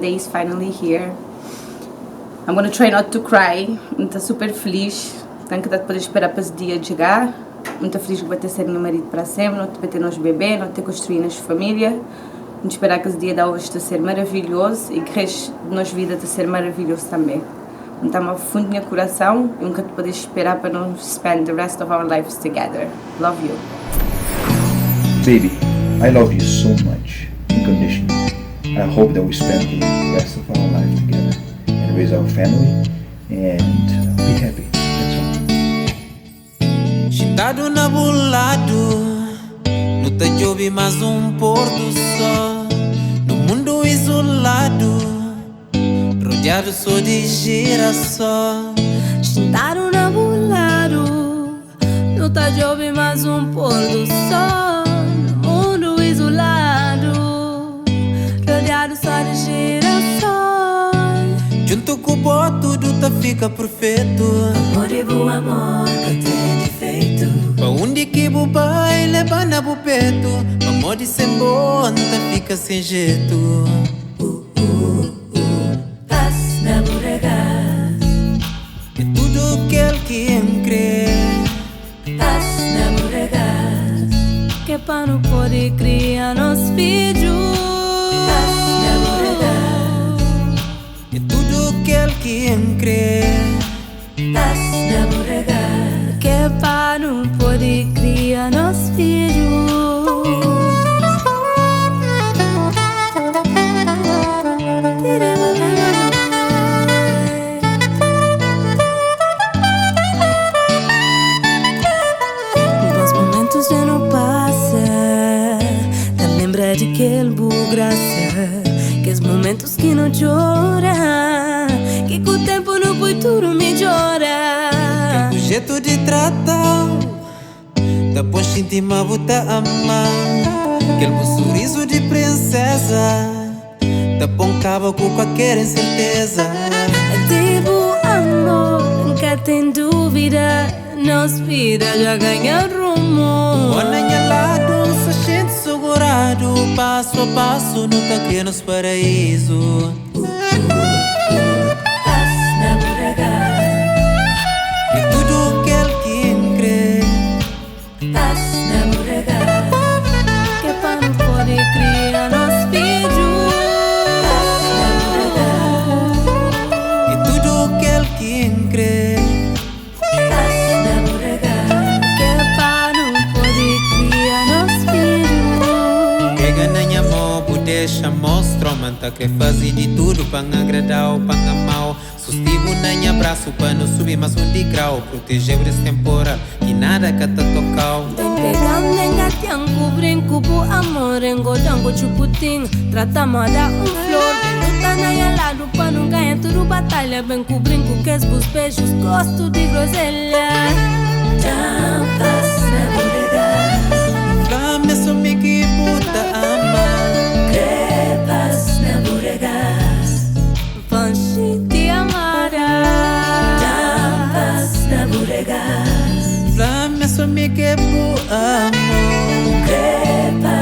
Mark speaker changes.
Speaker 1: day is finally here. I'm gonna try not to cry. Estou super feliz. Tenho que poder esperar para esse dia chegar. Muito feliz que vai ter ser meu marido para sempre, não vai ter nos bebê, não ter construir nossa família. Muito esperar que esse dia da hoje ser maravilhoso e que o resto de nossa vida de ser maravilhoso também. Então, ao fundo do meu coração, eu nunca poder esperar para não spend the rest of our lives together. Love you.
Speaker 2: Baby, I love you so much, unconditionally. I hope that we spend the rest of our life together and raise our family and be happy. That's all.
Speaker 3: Chitado na bulado, no Tajobi mais pôr do sol. No mundo isolado, rodeado só de girassol.
Speaker 4: Chitado na bulado, no Tajobi mais pôr do sol. No mundo isolado, rodeado só de girassol.
Speaker 3: Junto com o pó tudo fica perfeito.
Speaker 4: Amor e bom amor que tem defeito.
Speaker 3: Pa onde que o pai leva na bupeto, amor de sem bonta fica sem jeito.
Speaker 4: Paz na buregas,
Speaker 3: É tudo que ele quer crer.
Speaker 4: paz na buregas, que para não poder criar nos filhos. Paz na buregas,
Speaker 3: É tudo que ele quer crer.
Speaker 4: paz na buregas, que para não poder criar nos filhos. Bons momentos já não passa, te lembra de aquele bugraça, que os momentos que não chora, que com o tempo no futuro melhora.
Speaker 3: O jeito de tratar, da ponte íntima bota amar. Aquele sorriso de princesa, da bom cabo com qualquer incerteza.
Speaker 4: Tipo amor, nunca tem dúvida, nossa vida já ganha rumo.
Speaker 3: Olha lado, se sente segurado, passo a passo, nunca que nos paraíso.
Speaker 4: Paz na buregas,
Speaker 3: É tudo que ele quer crer.
Speaker 4: paz na buregas, que para não poder criar nos filhos. Paz na buregas,
Speaker 3: É tudo que ele quer crer.
Speaker 4: paz na buregas, que para não poder criar nos filhos.
Speaker 3: Que ganha amor, deixa mostra, manta que fazer de tudo para agradar o para mal. Sustivo nem abraço para não subir mais de grau, proteger esse temporal e nada que te tocou.
Speaker 4: Tem pegando em gatinho, brinco por amor, engodando chuputinho. Trata moda flor, luta na lado para não ganhar tudo batalha. Bem com brinco que os beijos, gosto de groselha. Tampas na buregas,
Speaker 3: Dá-me só me que puta ama.
Speaker 4: crepas na buregas, panchi de amara. Tampas na buregas,
Speaker 3: Dá-me só me que puta amor.
Speaker 4: crepas